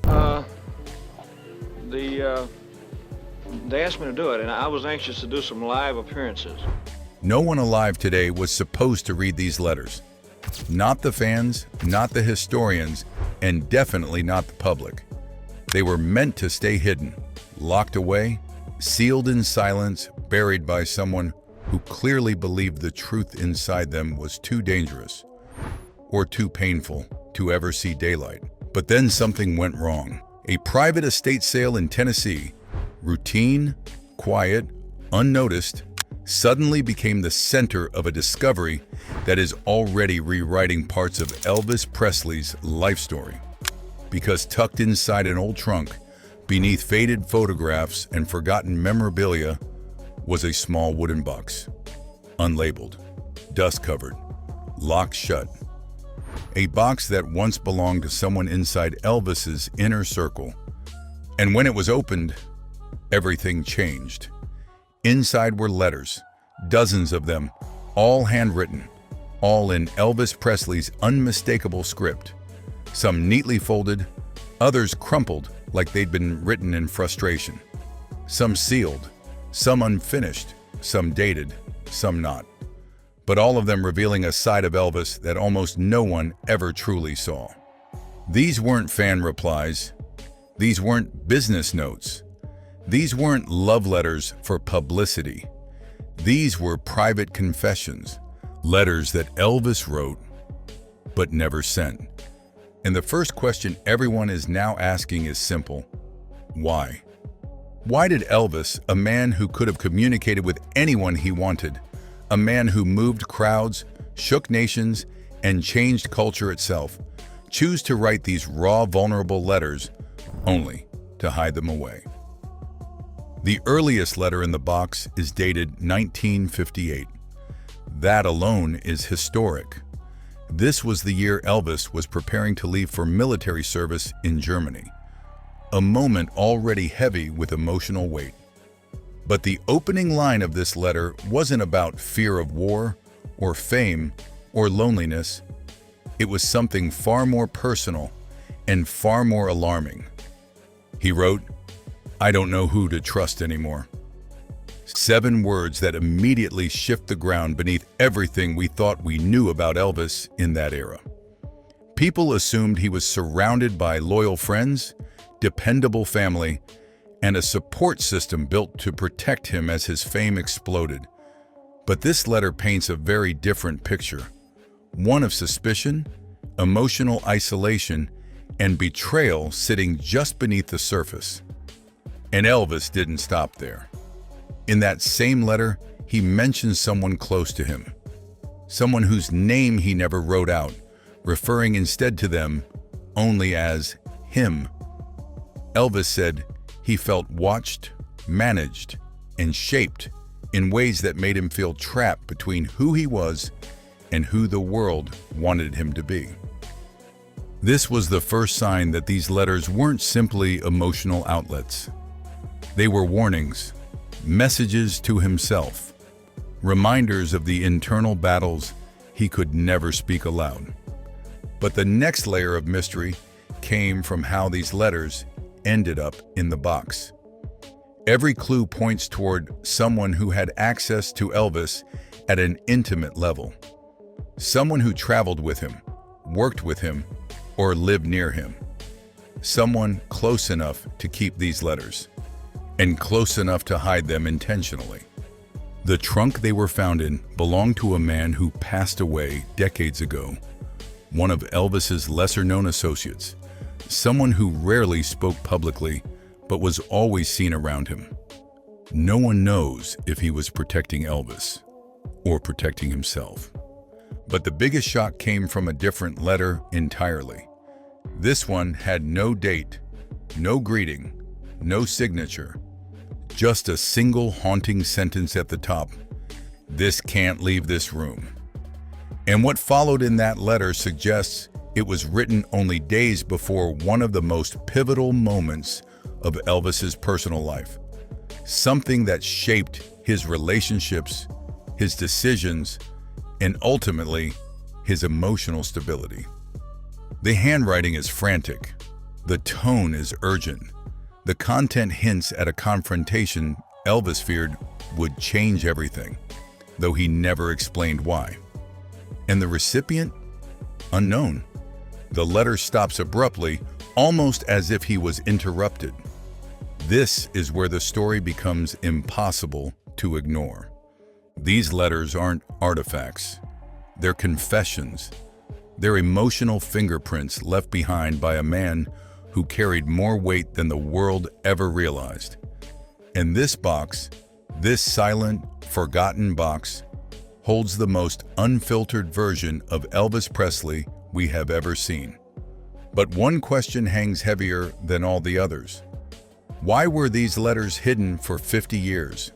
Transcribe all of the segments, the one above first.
Uh, the they asked me to do it, and I was anxious to do some live appearances. No one alive today was supposed to read these letters. Not the fans, not the historians, and definitely not the public. They were meant to stay hidden, locked away, sealed in silence, buried by someone who clearly believed the truth inside them was too dangerous or too painful to ever see daylight. But then something went wrong. A private estate sale in Tennessee, routine, quiet, unnoticed, suddenly became the center of a discovery that is already rewriting parts of Elvis Presley's life story. Because tucked inside an old trunk, beneath faded photographs and forgotten memorabilia, was a small wooden box, unlabeled, dust-covered, locked shut. A box that once belonged to someone inside Elvis's inner circle. And when it was opened, everything changed. Inside were letters, dozens of them, all handwritten, all in Elvis Presley's unmistakable script. Some neatly folded, others crumpled like they'd been written in frustration. Some sealed, some unfinished, some dated, some not. But all of them revealing a side of Elvis that almost no one ever truly saw. These weren't fan replies. These weren't business notes. These weren't love letters for publicity. These were private confessions, letters that Elvis wrote but never sent. And the first question everyone is now asking is simple: why? Why did Elvis, a man who could have communicated with anyone he wanted, a man who moved crowds, shook nations, and changed culture itself, choose to write these raw, vulnerable letters only to hide them away? The earliest letter in the box is dated 1958. That alone is historic. This was the year Elvis was preparing to leave for military service in Germany, a moment already heavy with emotional weight. But the opening line of this letter wasn't about fear of war or fame or loneliness. It was something far more personal and far more alarming. He wrote, "I don't know who to trust anymore." 7 words that immediately shift the ground beneath everything we thought we knew about Elvis in that era. People assumed he was surrounded by loyal friends, dependable family, and a support system built to protect him as his fame exploded. But this letter paints a very different picture, one of suspicion, emotional isolation, and betrayal sitting just beneath the surface. And Elvis didn't stop there. In that same letter, he mentions someone close to him, someone whose name he never wrote out, referring instead to them only as him. Elvis said he felt watched, managed, and shaped in ways that made him feel trapped between who he was and who the world wanted him to be. This was the first sign that these letters weren't simply emotional outlets. They were warnings, messages to himself, reminders of the internal battles he could never speak aloud. But the next layer of mystery came from how these letters ended up in the box. Every clue points toward someone who had access to Elvis at an intimate level. Someone who traveled with him, worked with him, or lived near him. Someone close enough to keep these letters, and close enough to hide them intentionally. The trunk they were found in belonged to a man who passed away decades ago, one of Elvis's lesser-known associates, someone who rarely spoke publicly but was always seen around him. No one knows if he was protecting Elvis or protecting himself. But the biggest shock came from a different letter entirely. This one had no date, no greeting, no signature, just a single haunting sentence at the top: "This can't leave this room." And what followed in that letter suggests it was written only days before one of the most pivotal moments of Elvis's personal life, something that shaped his relationships, his decisions, and ultimately his emotional stability. The handwriting is frantic, The tone is urgent. The content hints at a confrontation Elvis feared would change everything, though he never explained why. And the recipient? Unknown. The letter stops abruptly, almost as if he was interrupted. This is where the story becomes impossible to ignore. These letters aren't artifacts. They're confessions. They're emotional fingerprints left behind by a man who carried more weight than the world ever realized. And this box, this silent, forgotten box, holds the most unfiltered version of Elvis Presley we have ever seen. But one question hangs heavier than all the others. Why were these letters hidden for 50 years?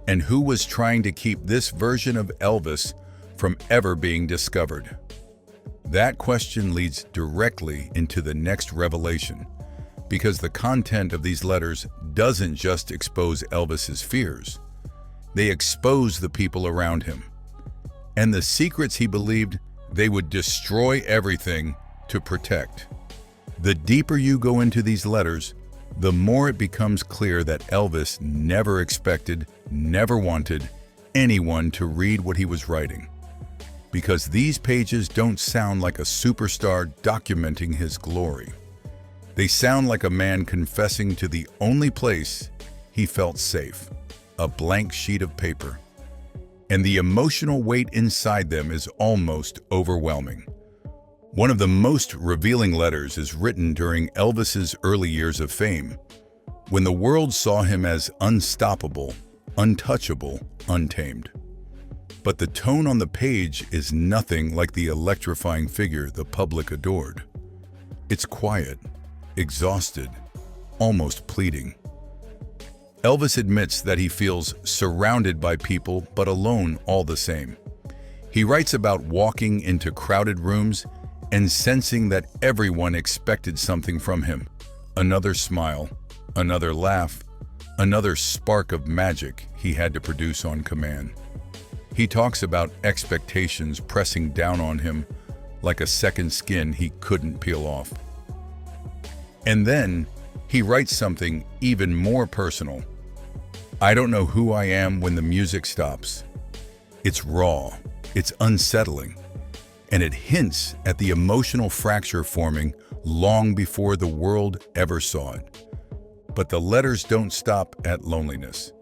And who was trying to keep this version of Elvis from ever being discovered? That question leads directly into the next revelation, because the content of these letters doesn't just expose Elvis's fears. They expose the people around him, and the secrets he believed they would destroy everything to protect. The deeper you go into these letters, the more it becomes clear that Elvis never expected, never wanted anyone to read what he was writing. Because these pages don't sound like a superstar documenting his glory. They sound like a man confessing to the only place he felt safe, a blank sheet of paper. And the emotional weight inside them is almost overwhelming. One of the most revealing letters is written during Elvis's early years of fame, when the world saw him as unstoppable, untouchable, untamed. But the tone on the page is nothing like the electrifying figure the public adored. It's quiet, exhausted, almost pleading. Elvis admits that he feels surrounded by people but alone all the same. He writes about walking into crowded rooms and sensing that everyone expected something from him. Another smile, another laugh, another spark of magic he had to produce on command. He talks about expectations pressing down on him like a second skin he couldn't peel off. And then he writes something even more personal. I don't know who I am when the music stops. It's raw, it's unsettling, and it hints at the emotional fracture forming long before the world ever saw it. But the letters don't stop at loneliness.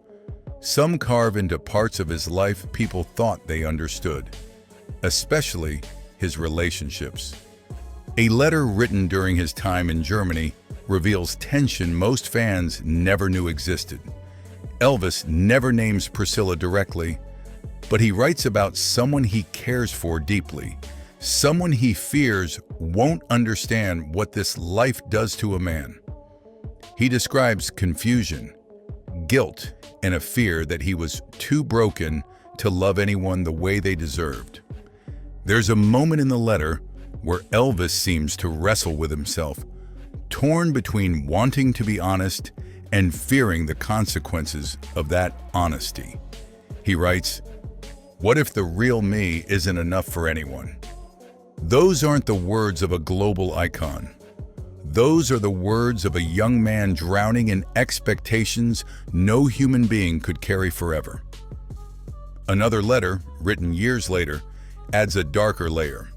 Some carve into parts of his life people thought they understood, especially his relationships. A letter written during his time in Germany reveals tension most fans never knew existed. Elvis never names Priscilla directly, but he writes about someone he cares for deeply, someone he fears won't understand what this life does to a man. He describes confusion, guilt, and a fear that he was too broken to love anyone the way they deserved. There's a moment in the letter where Elvis seems to wrestle with himself, torn between wanting to be honest and fearing the consequences of that honesty. He writes, "What if the real me isn't enough for anyone?" Those aren't the words of a global icon. Those are the words of a young man drowning in expectations no human being could carry forever. Another letter, written years later, adds a darker layer.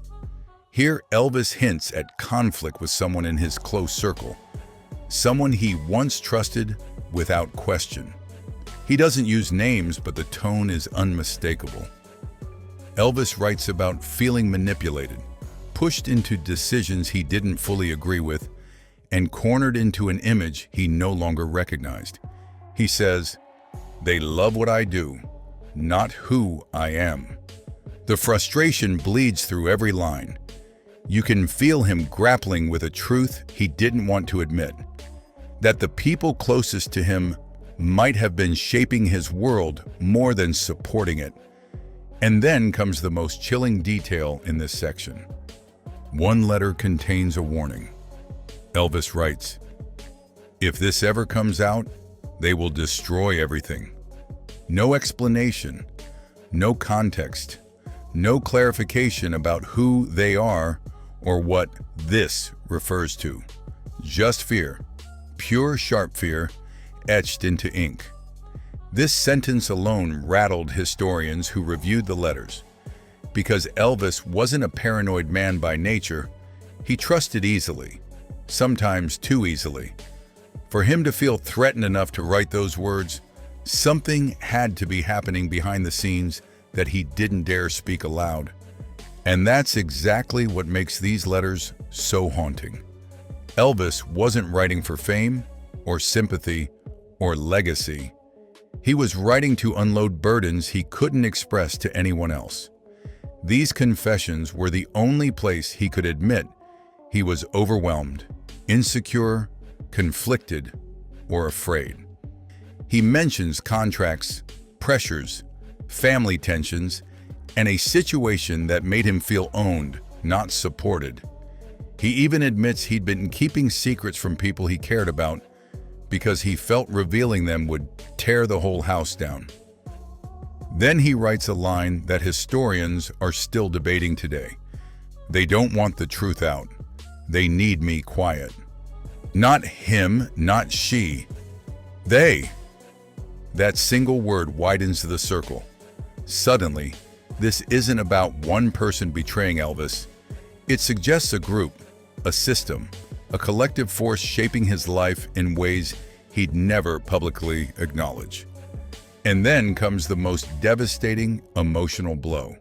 Here, Elvis hints at conflict with someone in his close circle, someone he once trusted without question. He doesn't use names, but the tone is unmistakable. Elvis writes about feeling manipulated, pushed into decisions he didn't fully agree with, and cornered into an image he no longer recognized. He says, "They love what I do, not who I am." The frustration bleeds through every line. You can feel him grappling with a truth he didn't want to admit, that the people closest to him might have been shaping his world more than supporting it. And then comes the most chilling detail in this section. One letter contains a warning. Elvis writes, "If this ever comes out, they will destroy everything." No explanation, no context, no clarification about who they are or what this refers to. just fear, pure sharp fear, etched into ink. This sentence alone rattled historians who reviewed the letters. Because Elvis wasn't a paranoid man by nature, he trusted easily, sometimes too easily. For him to feel threatened enough to write those words, something had to be happening behind the scenes that he didn't dare speak aloud. And that's exactly what makes these letters so haunting. Elvis wasn't writing for fame or sympathy or legacy. He was writing to unload burdens he couldn't express to anyone else. These confessions were the only place he could admit he was overwhelmed, insecure, conflicted, or afraid. He mentions contracts, pressures, family tensions, and a situation that made him feel owned, not supported. He even admits he'd been keeping secrets from people he cared about because he felt revealing them would tear the whole house down. Then he writes a line that historians are still debating today. They don't want the truth out. They need me quiet. Not him, not she. They. That single word widens the circle. Suddenly, this isn't about one person betraying Elvis. It suggests a group, a system, a collective force shaping his life in ways he'd never publicly acknowledge. And then comes the most devastating emotional blow.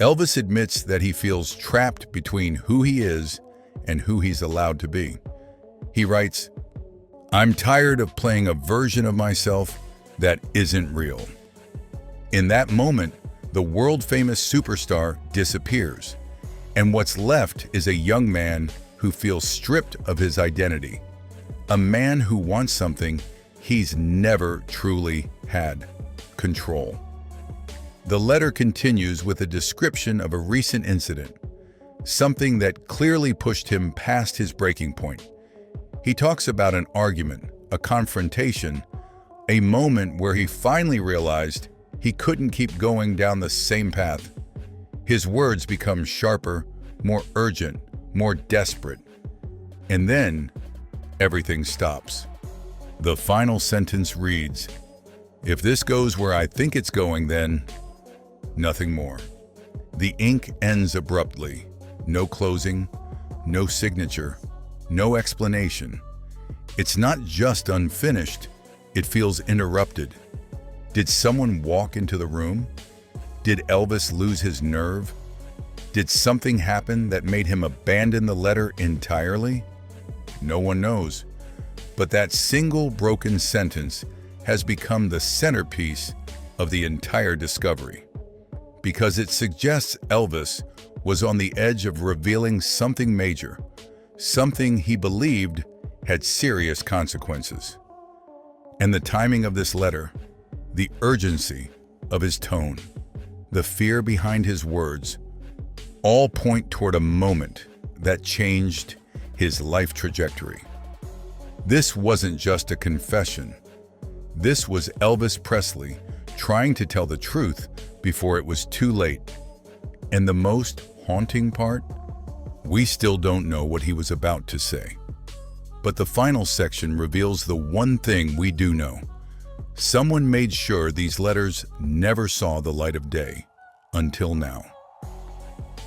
Elvis admits that he feels trapped between who he is and who he's allowed to be. He writes, "I'm tired of playing a version of myself that isn't real." In that moment, the world-famous superstar disappears, and what's left is a young man who feels stripped of his identity, a man who wants something he's never truly had: control. The letter continues with a description of a recent incident, something that clearly pushed him past his breaking point. He talks about an argument, a confrontation, a moment where he finally realized he couldn't keep going down the same path. His words become sharper, more urgent, more desperate. And then, everything stops. The final sentence reads, "If this goes where I think it's going, then nothing more." The ink ends abruptly. No closing, no signature, no explanation. It's not just unfinished, it feels interrupted. Did someone walk into the room? Did Elvis lose his nerve? Did something happen that made him abandon the letter entirely? No one knows. But that single broken sentence has become the centerpiece of the entire discovery, because it suggests Elvis was on the edge of revealing something major, something he believed had serious consequences. And the timing of this letter, the urgency of his tone, the fear behind his words, all point toward a moment that changed his life trajectory. This wasn't just a confession. This was Elvis Presley trying to tell the truth before it was too late. And the most haunting part? We still don't know what he was about to say. But the final section reveals the one thing we do know. Someone made sure these letters never saw the light of day, until now.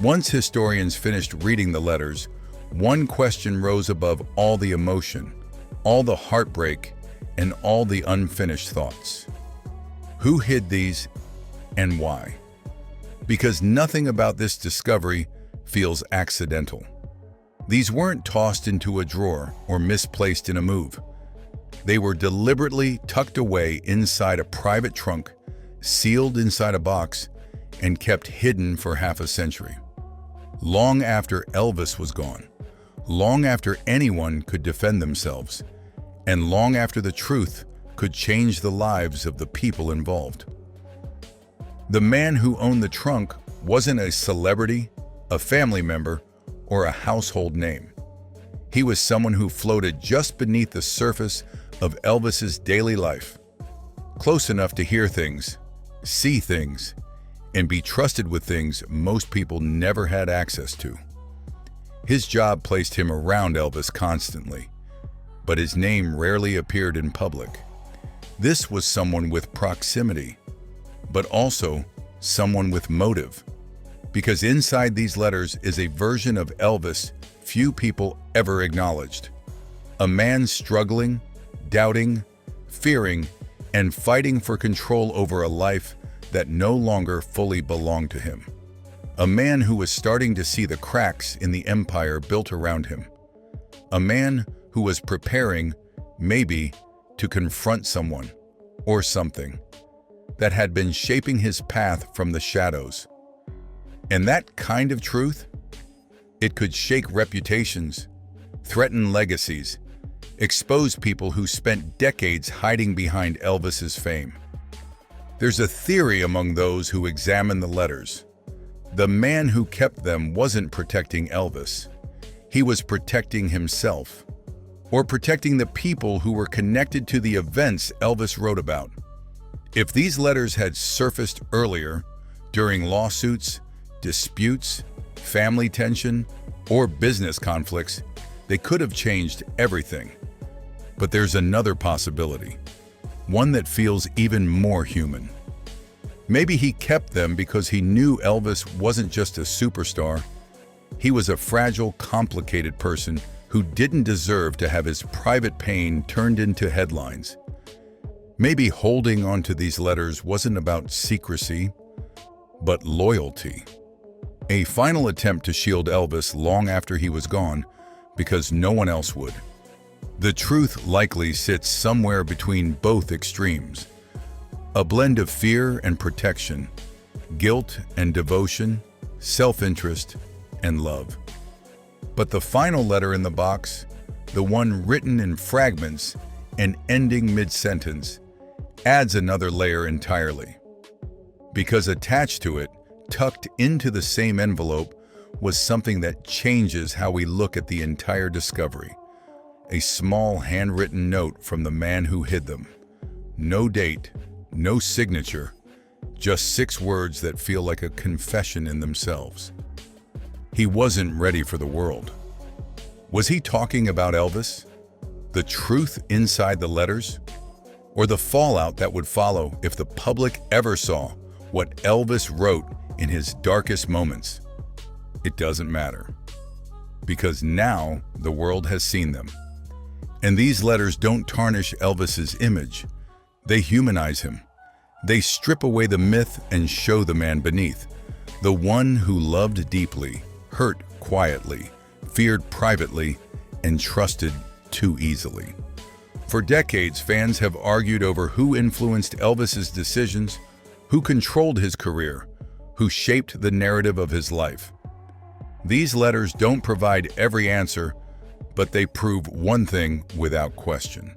Once historians finished reading the letters, one question rose above all the emotion, all the heartbreak, and all the unfinished thoughts. Who hid these, and why? Because nothing about this discovery feels accidental. These weren't tossed into a drawer or misplaced in a move. They were deliberately tucked away inside a private trunk, sealed inside a box, and kept hidden for half a century. Long after Elvis was gone, long after anyone could defend themselves, and long after the truth could change the lives of the people involved. The man who owned the trunk wasn't a celebrity, a family member, or a household name. He was someone who floated just beneath the surface of Elvis's daily life, close enough to hear things, see things, and be trusted with things most people never had access to. His job placed him around Elvis constantly, but his name rarely appeared in public. This was someone with proximity, but also someone with motive, because inside these letters is a version of Elvis few people ever acknowledged. A man struggling, doubting, fearing, and fighting for control over a life that no longer fully belonged to him. A man who was starting to see the cracks in the empire built around him. A man who was preparing, maybe, to confront someone or something that had been shaping his path from the shadows. And that kind of truth, it could shake reputations, threaten legacies, expose people who spent decades hiding behind Elvis's fame. There's a theory among those who examine the letters. The man who kept them wasn't protecting Elvis. He was protecting himself, or protecting the people who were connected to the events Elvis wrote about. If these letters had surfaced earlier, during lawsuits, disputes, family tension, or business conflicts, they could have changed everything. But there's another possibility, one that feels even more human. Maybe he kept them because he knew Elvis wasn't just a superstar. He was a fragile, complicated person who didn't deserve to have his private pain turned into headlines. Maybe holding onto these letters wasn't about secrecy, but loyalty. A final attempt to shield Elvis long after he was gone, because no one else would. The truth likely sits somewhere between both extremes. A blend of fear and protection, guilt and devotion, self-interest and love. But the final letter in the box, the one written in fragments and ending mid-sentence, adds another layer entirely. Because attached to it, tucked into the same envelope, was something that changes how we look at the entire discovery. A small handwritten note from the man who hid them. No date, no signature, just 6 words that feel like a confession in themselves. He wasn't ready for the world. Was he talking about Elvis? The truth inside the letters? Or the fallout that would follow if the public ever saw what Elvis wrote in his darkest moments? It doesn't matter, because now the world has seen them. And these letters don't tarnish Elvis's image. They humanize him. They strip away the myth and show the man beneath, the one who loved deeply, hurt quietly, feared privately, and trusted too easily. For decades, fans have argued over who influenced Elvis's decisions, who controlled his career, who shaped the narrative of his life. These letters don't provide every answer, but they prove one thing without question.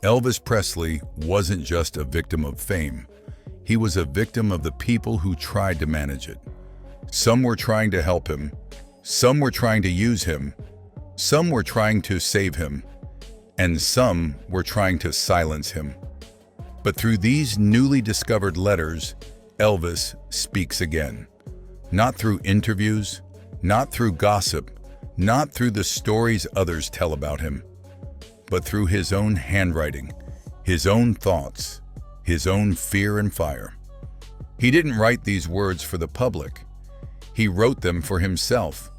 Elvis Presley wasn't just a victim of fame. He was a victim of the people who tried to manage it. Some were trying to help him. Some were trying to use him. Some were trying to save him. And some were trying to silence him. But through these newly discovered letters, Elvis speaks again. Not through interviews, not through gossip, not through the stories others tell about him, but through his own handwriting, his own thoughts, his own fear and fire. He didn't write these words for the public. He wrote them for himself,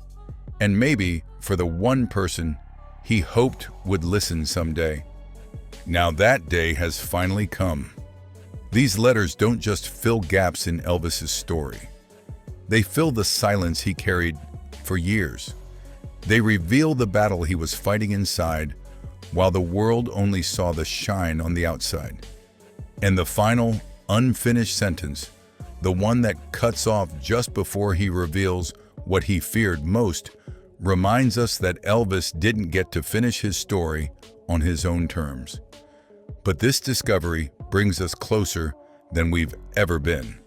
and maybe for the one person he hoped would listen someday. Now that day has finally come. These letters don't just fill gaps in Elvis's story. They fill the silence he carried for years. They reveal the battle he was fighting inside, while the world only saw the shine on the outside. And the final, unfinished sentence, the one that cuts off just before he reveals what he feared most, reminds us that Elvis didn't get to finish his story on his own terms. But this discovery brings us closer than we've ever been.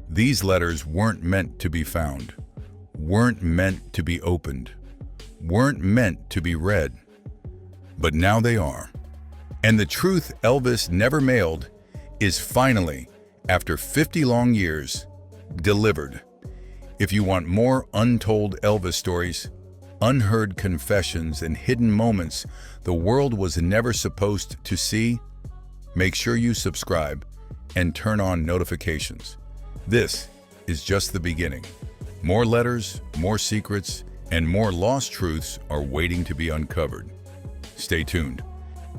These letters weren't meant to be found, weren't meant to be opened, weren't meant to be read. But now they are. And the truth Elvis never mailed is finally, after 50 long years, delivered. If you want more untold Elvis stories, unheard confessions, and hidden moments the world was never supposed to see? Make sure you subscribe and turn on notifications. This is just the beginning. More letters, more secrets, and more lost truths are waiting to be uncovered. Stay tuned.